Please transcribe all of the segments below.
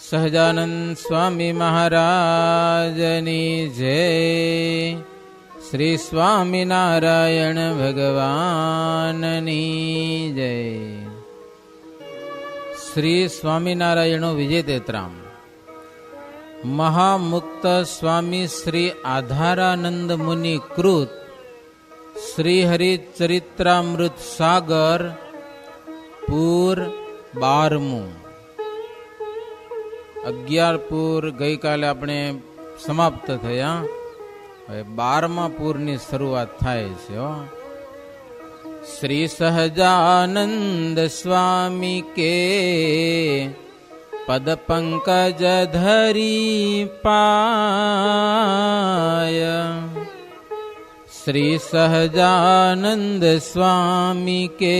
સહજાનંદ સ્વામી મહારાજની જય. શ્રી સ્વામિનારાયણ ભગવાનની જય. શ્રી સ્વામિનારાયણો વિજય તેત્રામ. મહામુક્ત સ્વામી શ્રી આધારાનંદ મુનિ કૃત શ્રી હરિચરિત્રામૃત સાગર પૂર 12મું. 11 પૂર ગઈકાલે આપણે સમાપ્ત થયા. હવે 12મા પૂરની શરૂઆત થાય છે. શ્રી સહજાનંદ સ્વામી કે પદ પંકજ ધરી પાય. શ્રી સહજાનંદ સ્વામી કે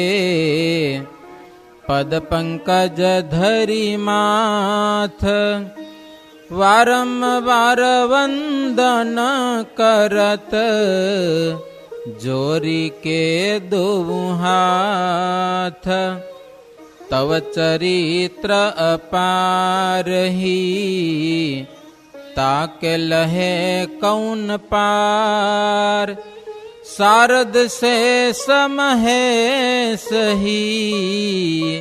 પદ પંકજ ધરી માથ. વારંવાર વંદન કરત જોરી કે દોવું હાથ. તવ ચરિત્ર અપારહી તાકે લહે કૌન પાર. શારદ સે સમહે સહી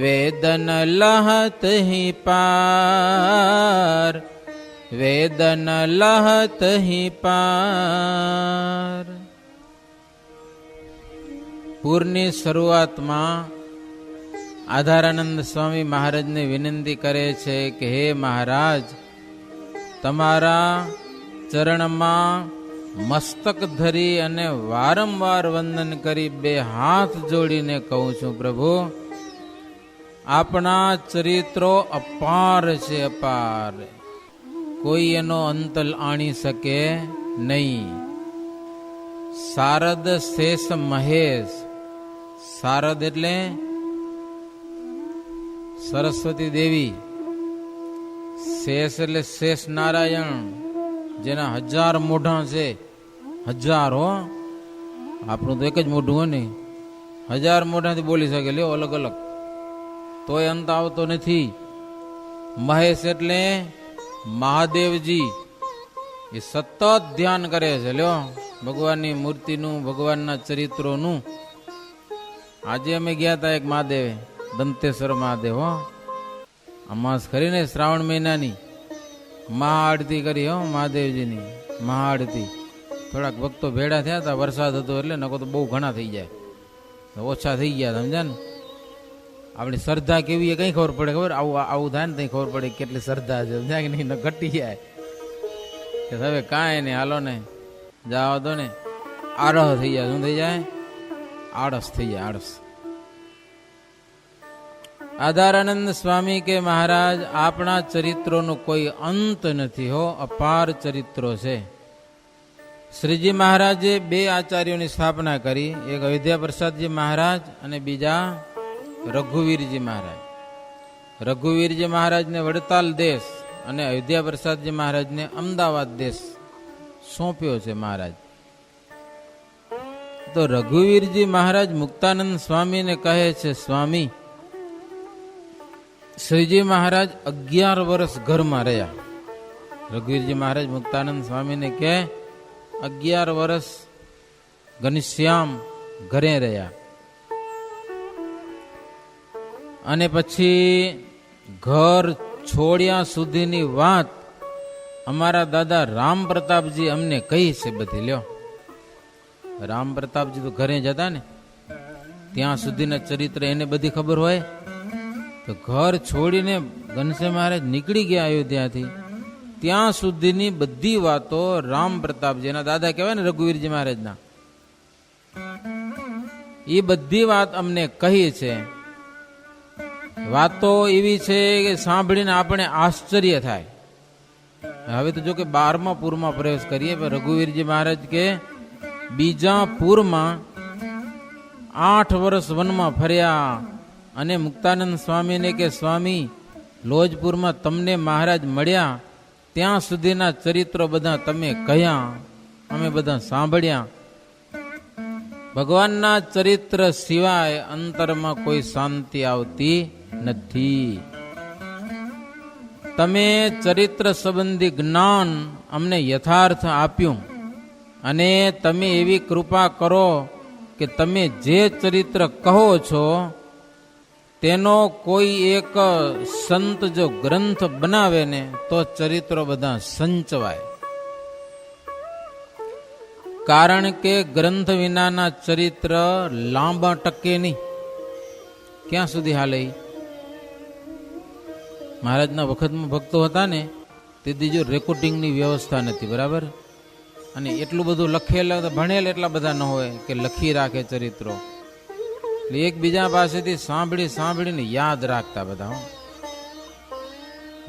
વેદન લહત હી પાર. વેદન લહત હી પાર. પૂરની શરૂઆતમાં આધારાનંદ સ્વામી મહારાજને વિનંતી કરે છે કે હે મહારાજ, તમારા ચરણમાં મસ્તક ધરી અને વારંવાર વંદન કરી 2 હાથ જોડીને કહું છું, પ્રભુ આપણા ચરિત્રો અપાર છે, અપાર. કોઈ એનો અંત આણી શકે નહીં. શારદ શેષ મહેશ. શારદ એટલે સરસ્વતી દેવી. શેષ એટલે શેષ નારાયણ, જેના 1000 મોઢા છે. 1000 હો, આપણું તો એક જ મોઢું હોય ને. 1000 મોઢાથી બોલી શકે લ્યો, અલગ અલગ, તોય અંત આવતો નથી. મહેશ એટલે મહાદેવજી. એ સતત ધ્યાન કરે છે લ્યો, ભગવાનની મૂર્તિનું, ભગવાનના ચરિત્રોનું. આજે અમે ગયા હતા એક મહાદેવે, દંતેશ્વર મહાદેવ. હો, અમાસ કરીને શ્રાવણ મહિનાની મહાઆરતી કરી. હો, મહાદેવજીની મહાઆરતી. થોડાક ભક્તો ભેડા થયા હતા, વરસાદ હતો એટલે, નકો તો બહુ ઘણા થઈ જાય, ઓછા થઈ ગયા. સમજ્યા ને? આપણી શ્રદ્ધા કેવી એ કઈ ખબર પડે? ખબર આવું થાય ને તઈ ખબર પડે કેટલી શ્રદ્ધા છે. સમજ્યા કે નહીં? ઘટી જાય કે હવે કાંઈ નહીં, હાલો ને જાઓ તો ને આળસ થઈ જાય. શું થઈ જાય? આળસ થઈ જાય, આળસ. આધારાનંદ સ્વામી કે મહારાજ, આપણા ચરિત્રોનો કોઈ અંત નથી. હો, અપાર ચરિત્રો છે. શ્રીજી મહારાજે 2 આચાર્યોની સ્થાપના કરી. એક અયોધ્યા પ્રસાદજી મહારાજ અને બીજા રઘુવીરજી મહારાજ. રઘુવીરજી મહારાજને વડતાલ દેશ અને અયોધ્યા પ્રસાદજી મહારાજને અમદાવાદ દેશ સોંપ્યો છે મહારાજ. તો રઘુવીરજી મહારાજ મુક્તાનંદ સ્વામીને કહે છે, સ્વામી, શ્રીજી મહારાજ 11 વર્ષ ઘરમાં રહ્યા. રઘુવીરજી મહારાજ મુક્તાનંદ સ્વામીને કહે 11 વર્ષ ઘનશ્યામ ઘરે રહ્યા. અને પછી ઘર છોડ્યા સુધીની વાત અમારા દાદા રામ પ્રતાપજી અમને કહી છે બધી. લ્યો, રામ પ્રતાપજી તો ઘરે જતા ને, ત્યાં સુધીના ચરિત્ર એને બધી ખબર હોય. તો ઘર છોડીને ઘનશ્યામ મહારાજ નીકળી ગયા અયોધ્યાથી, ત્યાં સુધીની બધી વાતો રામ પ્રતાપજી, એના દાદા કહેવાય ને રઘુવીરજી મહારાજના, એ બધી વાત અમને કહી છે. વાતો એવી છે કે સાંભળીને આપણે આશ્ચર્ય થાય. હવે તો જો કે 12મા પૂરમાં પ્રવેશ કરીએ. રઘુવીરજી મહારાજ કે બીજા પૂરમાં 8 વર્ષ વનમાં ફર્યા. અને મુક્તાનંદ સ્વામીને કે સ્વામી, લોજપુરમાં તમને મહારાજ મળ્યા ત્યાં સુધીના ચરિત્રો બધા તમે કહ્યા, અમે બધા સાંભળ્યા. ભગવાનના ચરિત્ર સિવાય અંતરમાં કોઈ શાંતિ આવતી નથી. તમે ચરિત્ર સંબંધી જ્ઞાન અમને યથાર્થ આપ્યું અને તમે એવી કૃપા કરો કે તમે જે ચરિત્ર કહો છો તેનો કોઈ એક સંત જો ગ્રંથ બનાવે ને તો ચરિત્રો બધા સંચવાય. કારણ કે ગ્રંથ વિનાના ચરિત્ર લાંબા ટકે નહીં. ક્યાં સુધી હાલે? મહારાજના વખતમાં ભક્તો હતા ને તેથી જો રેકોર્ડિંગની વ્યવસ્થા નથી, બરાબર. અને એટલું બધું લખેલા ભણેલ એટલા બધા ન હોય કે લખી રાખે ચરિત્રો. એટલે એકબીજા પાસેથી સાંભળીને યાદ રાખતા બધા.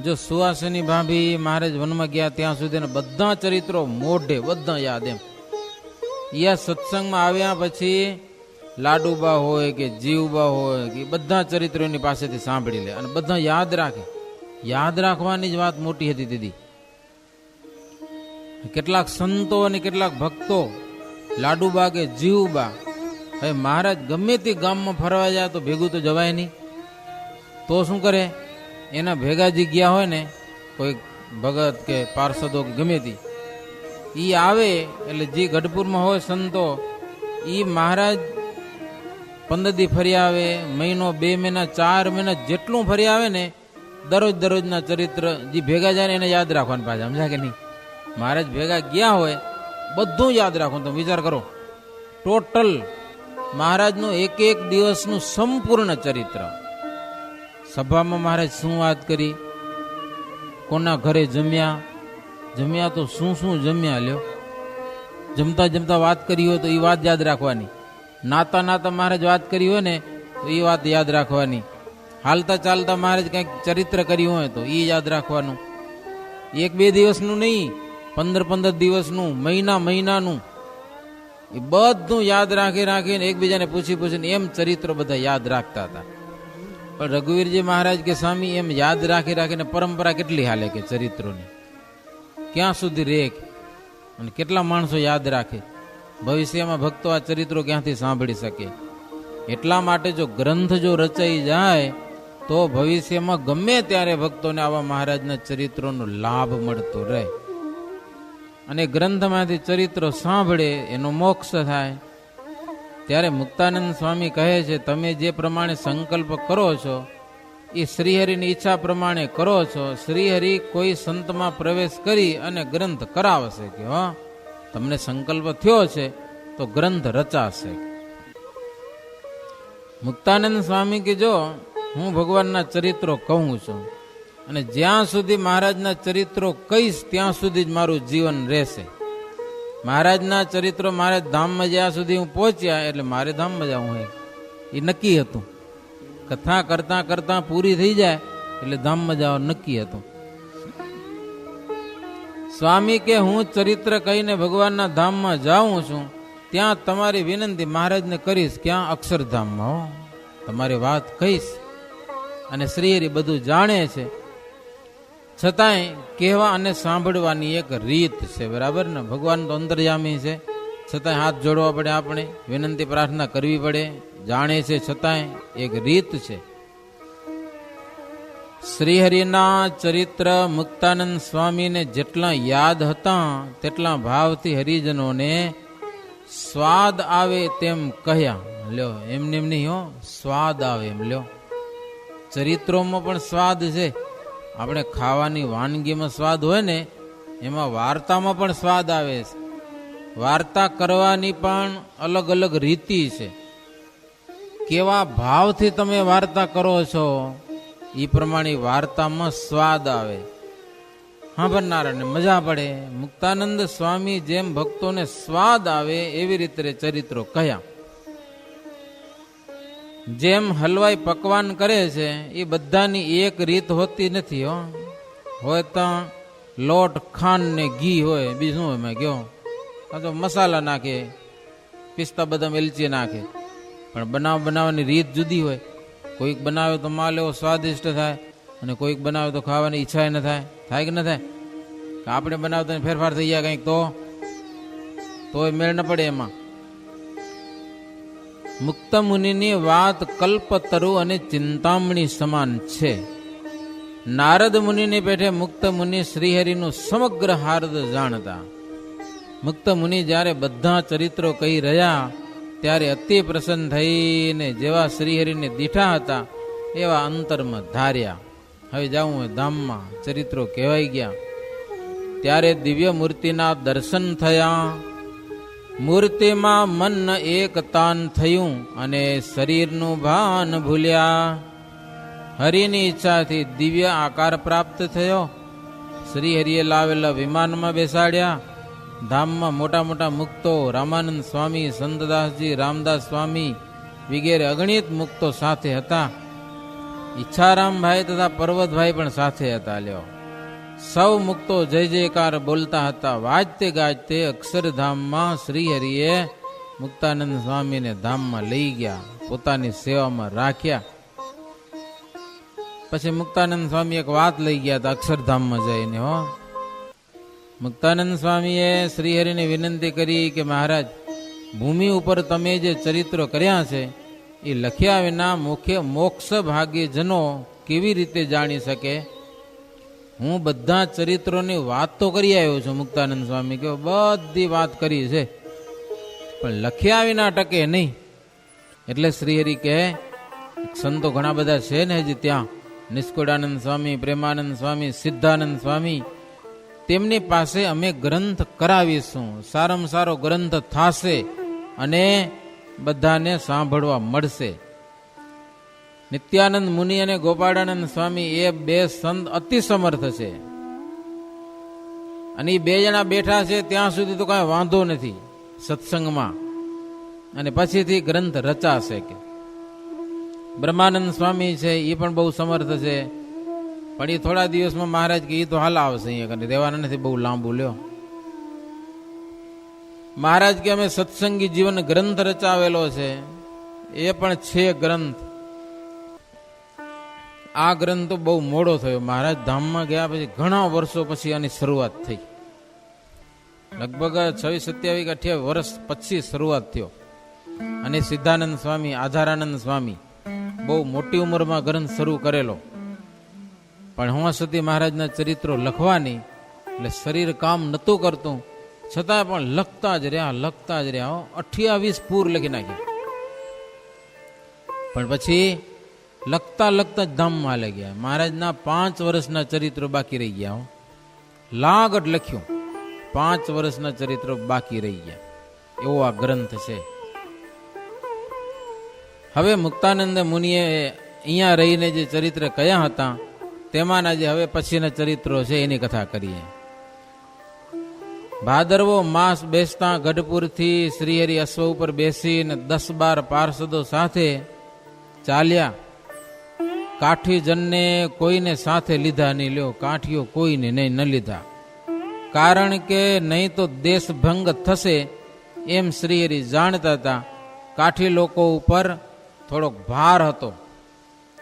જો સુવાસની ભાભી મહારાજ વનમાં ગયા ત્યાં સુધી બધા ચરિત્રો મોઢે બધા યાદ. એમ યા સત્સંગમાં આવ્યા પછી લાડુબા હોય કે જીવબા હોય કે બધા ચરિત્રો એની પાસેથી સાંભળી લે અને બધા યાદ રાખે. યાદ રાખવાની જ વાત મોટી હતી દીદી. કેટલાક સંતો અને કેટલાક ભક્તો લાડુબા કે જીવબા, હવે મહારાજ ગમે તે ગામમાં ફરવા જાય તો ભેગું તો જવાય નહીં. તો શું કરે, એના ભેગા જે ગયા હોય ને કોઈ ભગત કે પાર્ષદો કે ગમે તે, એ આવે એટલે જે ગઢપુરમાં હોય સંતો, એ મહારાજ 15 દી ફરી આવે, મહિનો 2 મહિના 4 મહિના જેટલું ફરી આવે ને દરરોજના ચરિત્ર જે ભેગા જાય ને એને યાદ રાખવાનું પાછા. સમજાય કે નહીં? મહારાજ ભેગા ગયા હોય બધું યાદ રાખવાનું. તમે વિચાર કરો, ટોટલ મહારાજનું એક દિવસનું સંપૂર્ણ ચરિત્ર. સભામાં મહારાજ શું વાત કરી, કોના ઘરે જમ્યા તો શું જમ્યા, લ્યો. જમતા વાત કરી હોય તો એ વાત યાદ રાખવાની. નાતા મહારાજ વાત કરી હોય ને તો એ વાત યાદ રાખવાની. હાલતા ચાલતા મહારાજ કંઈક ચરિત્ર કર્યું હોય તો એ યાદ રાખવાનું. 1-2 દિવસનું નહીં, 15 દિવસનું, મહિનાનું, એ બધું યાદ રાખીને એકબીજાને પૂછીને એમ ચરિત્રો બધા યાદ રાખતા હતા. પણ રઘુવીરજી મહારાજ કે સ્વામી એમ યાદ રાખીને પરંપરા કેટલી હાલે કે ચરિત્રોની, ક્યાં સુધી રે અને કેટલા માણસો યાદ રાખે? ભવિષ્યમાં ભક્તો આ ચરિત્રો ક્યાંથી સાંભળી શકે? એટલા માટે જો ગ્રંથ જો રચાઈ જાય તો ભવિષ્યમાં ગમે ત્યારે ભક્તોને આવા મહારાજના ચરિત્રોનો લાભ મળતો રહે. અને ગ્રંથમાંથી ચરિત્રો સાંભળે એનો મોક્ષ થાય. ત્યારે મુક્તાનંદ સ્વામી કહે છે, તમે જે પ્રમાણે સંકલ્પ કરો છો એ શ્રીહરિની ઈચ્છા પ્રમાણે કરો છો. શ્રીહરિ કોઈ સંતમાં પ્રવેશ કરી અને ગ્રંથ કરાવશે કે હા તમને સંકલ્પ થયો છે તો ગ્રંથ રચાશે. મુક્તાનંદ સ્વામી કે જો હું ભગવાનના ચરિત્રો કહું છું અને જ્યાં સુધી મહારાજના ચરિત્રો કહીશ ત્યાં સુધી જ મારું જીવન રહેશે. મહારાજના ચરિત્રો મહારાજ ધામમાં જ્યાં સુધી હું પહોંચ્યા એટલે મારે ધામમાં જવું હોય એ નક્કી હતું. કથા કરતા પૂરી થઈ જાય એટલે ધામમાં જવા નક્કી હતું. સ્વામી કે હું ચરિત્ર કહીને ભગવાનના ધામમાં જાઉં છું, ત્યાં તમારી વિનંતી મહારાજને કરીશ. ક્યાં? અક્ષરધામમાં. હો, તમારી વાત કહીશ. અને શ્રીહરિ બધું જાણે છે, છતાંય કહેવા અને સાંભળવાની એક રીત છે, બરાબર ને? ભગવાન તો અંતર્યામી છે, છતાંય હાથ જોડવા પડે, આપણે વિનંતી પ્રાર્થના કરવી પડે. જાણે છે છતાંય એક રીત છે. શ્રીહરિના ચરિત્ર મુક્તાનંદ સ્વામીને જેટલા યાદ હતા તેટલા ભાવથી હરિજનોને સ્વાદ આવે તેમ કહ્યા. લ્યો, એમને એમ નહીં, હો, સ્વાદ આવે એમ. લ્યો, ચરિત્રોમાં પણ સ્વાદ છે. આપણે ખાવાની વાનગીમાં સ્વાદ હોય ને, એમાં વાર્તામાં પણ સ્વાદ આવે છે. વાર્તા કરવાની પણ અલગ અલગ રીતિ છે. કેવા ભાવથી તમે વાર્તા કરો છો એ પ્રમાણે વાર્તામાં સ્વાદ આવે, સાંભળનારાને મજા પડે. મુક્તાનંદ સ્વામી જેમ ભક્તોને સ્વાદ આવે એવી રીતે ચરિત્રો કહ્યા. જેમ હલવાઈ પકવાન કરે છે એ બધાની એક રીત હોતી નથી. હોય તો લોટ, ખાંડ ને ઘી હોય, બીજું હોય મેં ગયો તો મસાલા નાખે, પિસ્તા બદામ એલચી નાખે. પણ બનાવવાની રીત જુદી હોય. કોઈક બનાવે તો માલ એવો સ્વાદિષ્ટ થાય અને કોઈક બનાવે તો ખાવાની ઈચ્છા ન થાય. થાય કે ન થાય? આપણે બનાવતા ફેરફાર થઈ જાય કંઈક તો મેળ ન પડે એમાં. મુક્ત મુનિની વાત કલ્પતરુ અને ચિંતામણી સમાન છે. નારદ મુનિની પેઠે મુક્ત મુનિ શ્રીહરિનું સમગ્ર હાર્દ જાણતા. મુક્ત મુનિ જ્યારે બધા ચરિત્રો કહી રહ્યા ત્યારે અતિ પ્રસન્ન થઈને જેવા શ્રીહરિને દીઠા હતા એવા અંતરમાં ધાર્યા. હવે જાઉં ધામમાં, ચરિત્રો કહેવાઈ ગયા. ત્યારે દિવ્ય મૂર્તિના દર્શન થયા. મૂર્તિમાં મન એક તાન થયું અને શરીરનું ભાન ભૂલ્યા. હરિની ઈચ્છાથી દિવ્ય આકાર પ્રાપ્ત થયો. શ્રી હરિએ લાવેલા વિમાનમાં બેસાડ્યા. ધામમાં મોટા મોટા મુક્તો રામાનંદ સ્વામી, સંતદાસજી, રામદાસ સ્વામી વગેરે અગણિત મુક્તો સાથે હતા. ઈચ્છારામભાઈ તથા પર્વતભાઈ પણ સાથે હતા. લ્યો, સૌ મુક્તો જય જયકાર બોલતા હતા. વાજતે ગાજતે અક્ષરધામમાં શ્રી હરિએ મુક્તાનંદ સ્વામીને ધામમાં લઈ ગયા, પોતાની સેવામાં રાખ્યા. પછી મુક્તાનંદ સ્વામી એક વાત લઈ ગયા હતા અક્ષરધામમાં જઈને. મુક્તાનંદ સ્વામીએ શ્રીહરિને વિનંતી કરી કે મહારાજ, ભૂમિ ઉપર તમે જે ચરિત્રો કર્યા છે એ લખ્યા વિના મોક્ષ ભાગી જનો કેવી રીતે જાણી શકે? હું બધા ચરિત્રોની વાત તો કરી આવ્યો છું. મુક્તાનંદ સ્વામી કે બધી વાત કરી છે, પણ લખ્યા વિના ટકે નહીં. એટલે શ્રીહરિ કહે, સંતો ઘણા બધા છે ને હજી ત્યાં, નિષ્કુળાનંદ સ્વામી, પ્રેમાનંદ સ્વામી, સિદ્ધાનંદ સ્વામી, તેમની પાસે અમે ગ્રંથ કરાવીશું. સારામાં સારો ગ્રંથ થાશે અને બધાને સાંભળવા મળશે. નિત્યાનંદ મુનિ અને ગોપાળાનંદ સ્વામી એ બે સંત અતિ સમર્થ છે, અને એ બે જણા બેઠા છે ત્યાં સુધી તો કાંઈ વાંધો નથી સત્સંગમાં, અને પછીથી ગ્રંથ રચાશે. કે બ્રહ્માનંદ સ્વામી છે એ પણ બહુ સમર્થ છે, પણ એ થોડા દિવસમાં મહારાજ કે એ તો હાલ આવશે, અહીંયા કરીને રહેવાના નથી, બહુ લાંબુ લ્યો. મહારાજ કે અમે સત્સંગી જીવન ગ્રંથ રચાવેલો છે, એ પણ છે ગ્રંથ. આ ગ્રંથ તો બહુ મોડો થયો. મહારાજ ધામમાં ગયા પછી ઘણા વર્ષો પછી આની શરૂઆત થઈ. લગભગ 26, 27, 28 વર્ષ પછી શરૂઆત થયો. અને સિદ્ધાનંદ સ્વામી, આધારાનંદ સ્વામી બહુ મોટી ઉંમરમાં ગ્રંથ શરૂ કરેલો. પણ હું સુધી મહારાજના ચરિત્રો લખવાની, એટલે શરીર કામ નહોતું કરતું, છતાં પણ લખતા જ રહ્યા. 28 પૂર લખી નાખ્યા. પણ પછી લખતા જ ધામમાં લઈ ગયા. મહારાજના 5 વર્ષના ચરિત્રો બાકી રહી ગયા. લાગટ લખ્યું, 5 વર્ષના ચરિત્રો બાકી રહી ગયા. એવો આ ગ્રંથ છે. હવે મુક્તાનંદ મુનિએ અહીંયા રહીને જે ચરિત્ર કયા હતા તેમાંના જે હવે પછીના ચરિત્રો છે એની કથા કરીએ. ભાદરવો માસ બેસતા ગઢપુરથી શ્રીહરિ અશ્વ ઉપર બેસીને 10-12 પાર્ષદો સાથે ચાલ્યા. કાઠીજનને કોઈને સાથે લીધા નહીં. લ્યો, કાઠીઓ કોઈને નહીં ન લીધા, કારણ કે નહીં તો દેશભંગ થશે એમ શ્રીહરિ જાણતા હતા. કાઠી લોકો ઉપર થોડોક ભાર હતો,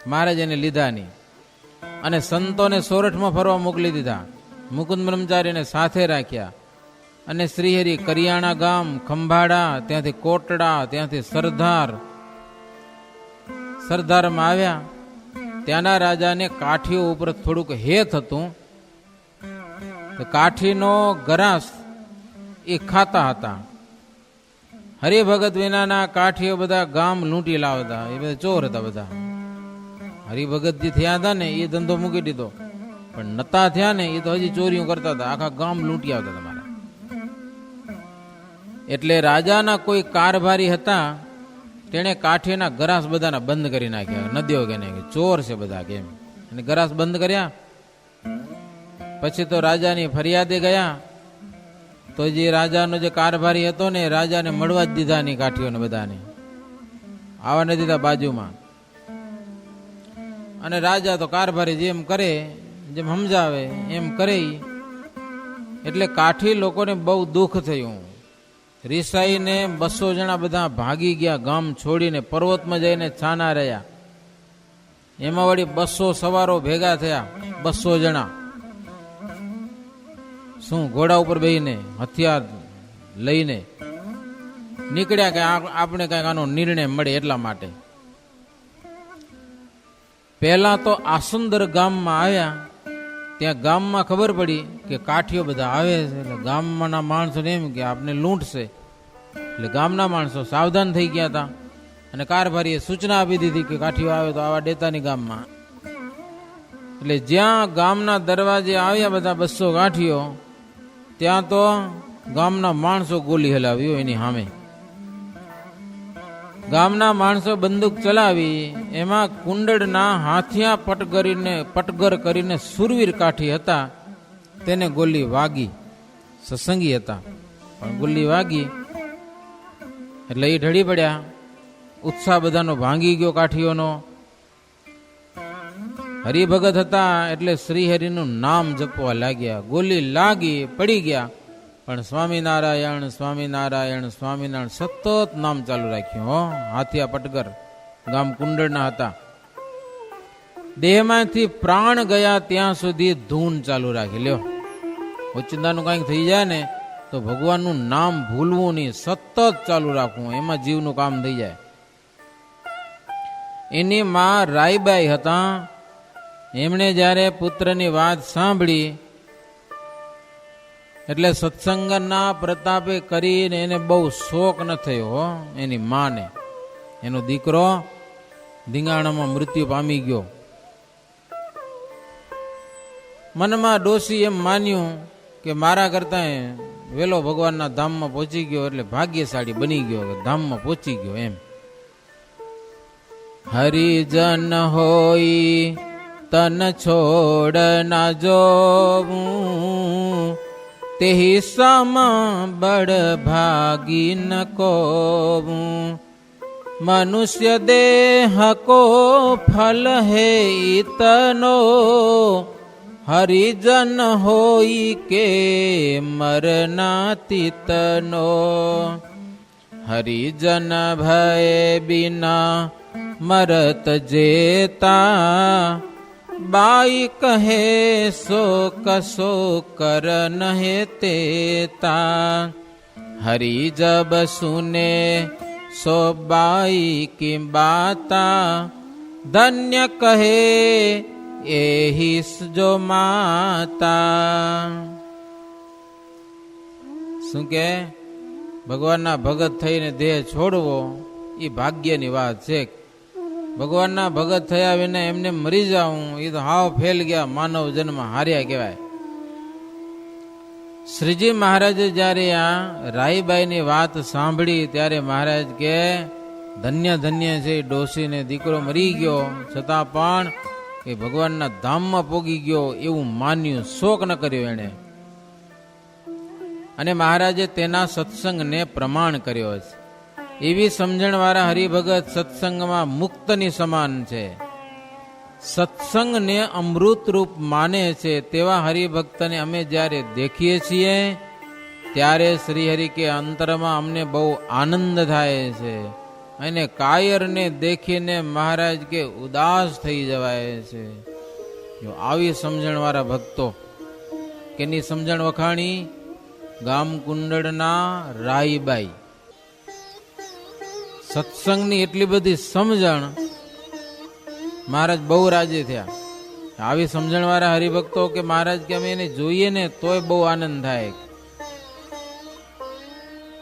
મહારાજ એને લીધા નહીં. અને સંતોને સોરઠમાં ફરવા મોકલી દીધા. મુકુંદ બ્રહ્મચારીને સાથે રાખ્યા. અને શ્રીહરિ કરિયાણા ગામ, ખંભાળા, ત્યાંથી કોટડા, ત્યાંથી સરદારમાં આવ્યા. ત્યાંના રાજાને કાઠીઓ ઉપર થોડુંક હેત હતું. કાઠીનો ગરાસ એ ખાતા હતા. હરિભગત વિનાના કાઠીઓ બધા ગામ લૂંટી લાવતા. એ બધા ચોર હતા બધા. હરિભગતજી થયા હતા ને એ ધંધો મૂકી દીધો, પણ નતા થયા ને એ તો હજી ચોરીઓ કરતા હતા. આખા ગામ લૂંટી આવતા તમારા. એટલે રાજાના કોઈ કારભારી હતા, તેણે કાઠીના ગરાસ બધાના બંધ કરી નાખ્યા. નદીઓ કે ચોર છે બધા કેમ, અને ગરાસ બંધ કર્યા. પછી તો રાજાની ફરિયાદે ગયા, તો જે રાજાનો જે કારભારી હતો ને રાજાને મળવા જ દીધા નહીં. કાઠીઓને બધાને આવા ન દીધા બાજુમાં. અને રાજા તો કારભારી જેમ કરે, જેમ સમજાવે એમ કરે. એટલે કાઠી લોકોને બહુ દુઃખ થયું. રિસાઈને 200 જણા બધા ભાગી ગયા, ગામ છોડીને પર્વતમાં જઈને છાના રહ્યા. એમાં વળી 200 સવારો ભેગા થયા. 200 જણા શું ઘોડા ઉપર બેહીને હથિયાર લઈને નીકળ્યા કે આપણે કઈક આનો નિર્ણય મળે એટલા માટે. પહેલા તો આસુંદર ગામમાં આવ્યા. ત્યાં ગામમાં ખબર પડી કે કાઠીઓ બધા આવે છે, એટલે ગામના માણસોને એમ કે આપને લૂંટશે. એટલે ગામના માણસો સાવધાન થઈ ગયા હતા અને કારભારીએ સૂચના આપી દીધી કે કાઠીઓ આવે તો આવા દેતાની ગામમાં. એટલે જ્યાં ગામના દરવાજે આવ્યા બધા 200 કાઠીઓ, ત્યાં તો ગામના માણસો ગોલી હલાવ્યો એની સામે. ગામના માણસો બંદૂક ચલાવી, એમાં કુંડળના હાથિયા પટગર કરીને સુરવીર કાઠી હતા, તેને ગોલી વાગી. સત્સંગી હતા પણ ગોલી વાગી એટલે એ ઢળી પડ્યા. ઉત્સાહ બધાનો ભાંગી ગયો કાઠીઓનો. હરિભગત હતા એટલે શ્રીહરિનું નામ જપવા લાગ્યા. ગોલી લાગી, પડી ગયા, પણ સ્વામિનારાયણ સ્વામિનારાયણ સ્વામિનારાયણ સતત નામ ચાલુ રાખ્યું. હો, હાથિયા પટગર ગામ કુંડળના હતા. દેહમાંથી પ્રાણ ગયા ત્યાં સુધી ધૂન ચાલુ રાખી. લ્યો, ઓચિંતાનું કંઈક થઈ જાય ને તો ભગવાનનું નામ ભૂલવું નહીં, સતત ચાલુ રાખવું, એમાં જીવનું કામ થઈ જાય. એની માં રાયબાઈ હતા. એમણે જ્યારે પુત્રની વાત સાંભળી એટલે સત્સંગના પ્રતાપે કરીને એને બહુ શોક ન થયો. એની માને એનો દીકરો ધીંગાણામાં મૃત્યુ પામી ગયો. મનમાં ડોસી એમ માન્યું કે મારા કરતા વેલો ભગવાનના ધામમાં પહોંચી ગયો એટલે ભાગ્યશાળી બની ગયો, કે ધામમાં પહોંચી ગયો એમ. હરિજન હોઈ તન છોડ ના જોવું, તેહી સમ બળ ભાગી ન કોવું. મનુષ્ય દેહ કો ફલ હે ઇતનો, હરિજન હોઈ કે મરના તિતનો. હરિજન ભય બિના મરત જેતા, બાઈ કહે સો કસો કર નહે તેતા. હરિ જબ સુને સો બાઈ કી બાતા, ધન્ય કહે એહી જો માતા. શું કે ભગવાનના ભગત થઈને દેહ છોડવો એ ભાગ્યની વાત છે. ભગવાનના ભગત થયા વિના એમને મરી જાવું એ તો હાવ ફેલ ગયા, માનવ જન્મ હાર્યા કહેવાય. શ્રીજી મહારાજે જ્યારે આ રાઈબાઈની વાત સાંભળી ત્યારે મહારાજ કે ધન્ય ધન્ય છે ડોશીને દીકરો મરી ગયો છતાં પણ એ ભગવાનના ધામમાં પોગી ગયો એવું માન્યું, શોક ન કર્યો એણે. અને મહારાજે તેના સત્સંગને પ્રમાણ કર્યો છે. એવી સમજણવાળા હરિભગત સત્સંગમાં મુક્તની સમાન છે. સત્સંગને અમૃત રૂપ માને છે તેવા હરિભક્તને અમે જ્યારે દેખીએ છીએ ત્યારે શ્રીહરિ કે અંતરમાં અમને બહુ આનંદ થાય છે. અને કાયરને દેખીને મહારાજ કે ઉદાસ થઈ જવાય છે. જો આવી સમજણવાળા ભક્તો, કેની સમજણ વખાણી? ગામ કુંડળના રાઈબાઈ. સત્સંગની એટલી બધી સમજણ, મહારાજ બહુ રાજી થયા. આવી સમજણવાળા હરિભક્તો કે મહારાજ કે અમે એને જોઈએ ને તોય બહુ આનંદ થાય.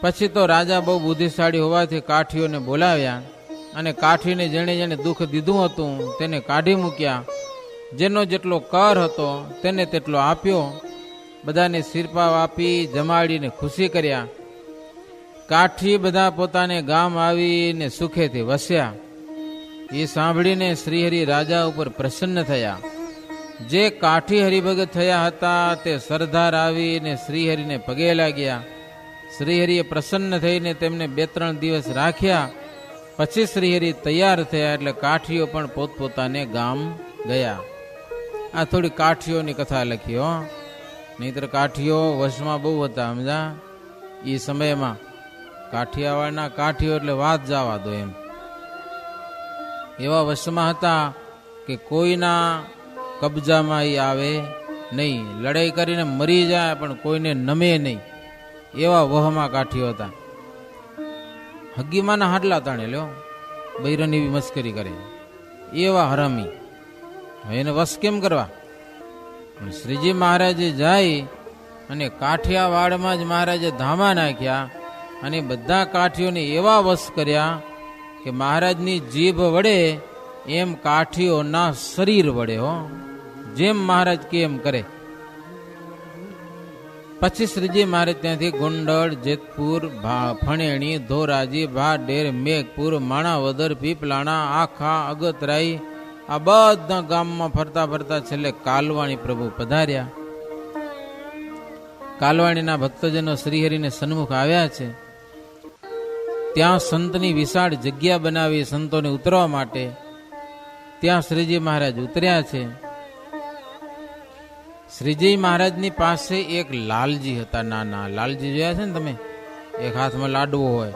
પછી તો રાજા બહુ બુદ્ધિશાળી હોવાથી કાઠીઓને બોલાવ્યા અને કાઠીને જેણે જેણે દુઃખ દીધું હતું તેને કાઢી મૂક્યા. જેનો જેટલો કર હતો તેને તેટલો આપ્યો. બધાને શિરપાવ આપી જમાડીને ખુશી કર્યા. કાઠી બધા પોતાને ગામ આવીને સુખેથી વસ્યા. એ સાંભળીને શ્રીહરિ રાજા ઉપર પ્રસન્ન થયા. જે કાઠી હરિભગત થયા હતા તે સરદાર આવીને શ્રીહરિને પગે લાગ્યા. શ્રીહરિએ પ્રસન્ન થઈને તેમને 2-3 દિવસ રાખ્યા. પછી શ્રીહરિ તૈયાર થયા એટલે કાઠીઓ પણ પોતપોતાને ગામ ગયા. આ થોડી કાઠીઓની કથા લખી હો, નહીતર કાઠીઓ વશમાં બહુ હતા સમજા. એ સમયમાં કાઠિયાવાડના કાઠીઓ એટલે વાત જવા દો એમ. એવા વશમાં હતા કે કોઈના કબજામાં એ આવે નહીં. લડાઈ કરીને મરી જાય પણ કોઈને નમે નહીં, એવા વહમાં કાઠીઓ હતા. હગીમાના હાડલા તાણે લ્યો, બૈરાની બી મસ્કરી કરે એવા હરામી. એને વશ કેમ કરવા? શ્રીજી મહારાજે જાય અને કાઠિયાવાડમાં જ મહારાજે ધામા નાખ્યા અને બધા કાઠીઓને એવા વશ કર્યા કે મહારાજની જીભ વડે એમ કાઠીઓના શરીર વડે હો, જેમ મહારાજ કે એમ કરે. પછી શ્રીજી મહારાજ ત્યાંથી ગોંડલ, જેતપુર, ફણેણી, ધોરાજી, ભાડેર, મેઘપુર, માણાવદર, પીપલાણા, આખા, અગતરાઈ આ બધા ગામમાં ફરતા ફરતા છેલ્લે કાલવાણી પ્રભુ પધાર્યા. કાલવાણીના ભક્તજનો શ્રીહરિને સન્મુખ આવ્યા છે. ત્યાં સંતની વિશાળ જગ્યા બનાવી સંતોને ઉતરવા માટે. ત્યાં શ્રીજી મહારાજ ઉતર્યા છે. શ્રીજી મહારાજની પાસે એક લાલજી હતા, નાના લાલજી જોયા છે ને તમે? એક હાથમાં લાડવો હોય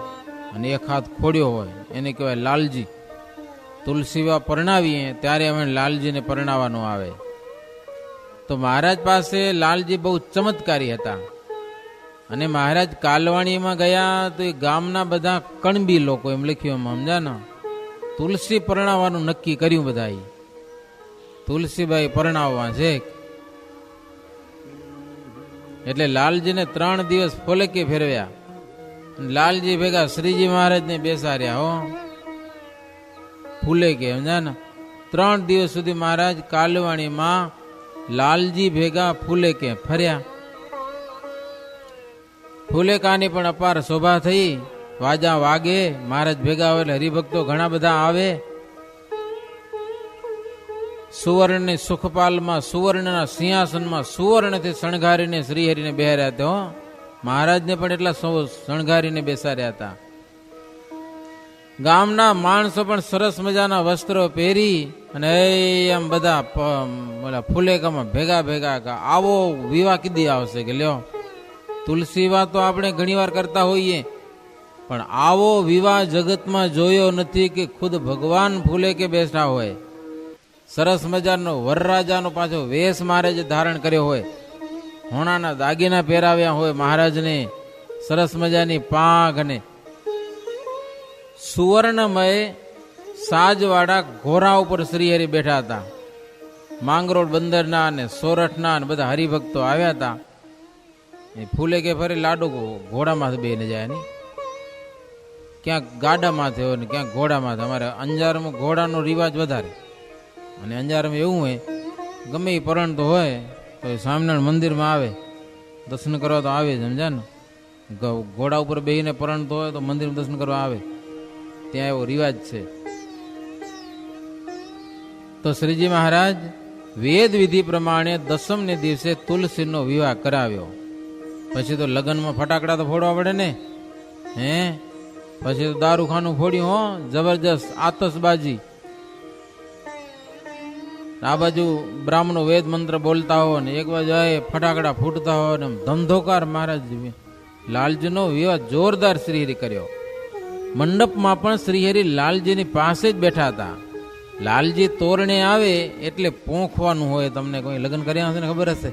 અને એક હાથ ખોડ્યો હોય, એને કહેવાય લાલજી. તુલસીવા પરણાવીએ ત્યારે અમે લાલજીને પરણાવવાનું આવે. તો મહારાજ પાસે લાલજી બહુ ચમત્કારી હતા. અને મહારાજ કાલવાણીમાં ગયા તો એ ગામના બધા કણબી લોકો, એમ લખ્યું એમ સમજા ને, તુલસી પરણાવવાનું નક્કી કર્યું. બધા તુલસીબાઈ પરણાવવા છે. એટલે લાલજીને 3 દિવસ ફોલકે ફેરવ્યા. લાલજી ભેગા શ્રીજી મહારાજને બેસાડ્યા હો ફૂલેકે, સમજા ને. 3 દિવસ સુધી મહારાજ કાલવાણીમાં લાલજી ભેગા ફૂલેકે ફર્યા. ફૂલેકાની પણ અપાર શોભા થઈ. વાજા વાગે, મહારાજ ભેગા આવે એટલે હરિભક્તો ઘણા બધા આવે. સુવર્ણની સુખપાલમાં, સુવર્ણના સિંહાસનમાં સુવર્ણથી શણગારીને શ્રીહરિને બેહાર્યા હતા. મહારાજને પણ એટલા શણગારીને બેસાડ્યા હતા. ગામના માણસો પણ સરસ મજાના વસ્ત્રો પહેરી અને એમ બધા ફૂલેકામાં ભેગા ભેગા. આવો વિવાહ કીધી આવશે કે લ્યો, તુલસી વિવાહ તો આપણે ઘણી વાર કરતા હોઈએ, પણ આવો વિવાહ જગતમાં જોયો નથી કે ખુદ ભગવાન ફૂલેકે બેઠા હોય. સરસ મજાનો વરરાજાનો પાછો વેશ મહારાજે ધારણ કર્યો હોય, હોણાના દાગીના પહેરાવ્યા હોય મહારાજને, સરસ મજાની પાંખ અને સુવર્ણમય સાજવાળા ઘોડા ઉપર શ્રીહરિ બેઠા હતા. માંગરોળ બંદરના અને સોરઠના અને બધા હરિભક્તો આવ્યા હતા. એ ફૂલેકે ફરી લાડુ ઘોડામાંથી બેને જાય નહીં, ક્યાંક ગાડામાંથી હોય ને ક્યાંક ઘોડામાંથી. અમારે અંજારમાં ઘોડાનો રિવાજ વધારે. અને અંજારમાં એવું હોય, ગમે એ પરણ તો હોય તો એ સ્વામિનારાયણ મંદિરમાં આવે, દર્શન કરવા તો આવે જ, સમજા ને. ઘોડા ઉપર બેહીને પરણ તો હોય તો મંદિરમાં દર્શન કરવા આવે, ત્યાં એવો રિવાજ છે. તો શ્રીજી મહારાજ વેદ વિધિ પ્રમાણે 10મે દિવસે તુલસીનો વિવાહ કરાવ્યો. પછી તો લગ્નમાં ફટાકડા તો ફોડવા પડે ને, હે? પછી તો દારૂખાનું ફોડ્યું હો, જબરજસ્ત આતશબાજી. આ બાજુ બ્રાહ્મણો વેદ મંત્ર બોલતા હોય ને એક બાજુ ફટાકડા ફૂટતા હોય ને ધમધોકાર. મહારાજ લાલજીનો વિવાહ જોરદાર શ્રીહરિ કર્યો. મંડપમાં પણ શ્રીહરિ લાલજીની પાસે જ બેઠા હતા. લાલજી તોરણે આવે એટલે પોંખવાનું હોય. તમને કોઈ લગ્ન કર્યા હશે ને ખબર હશે,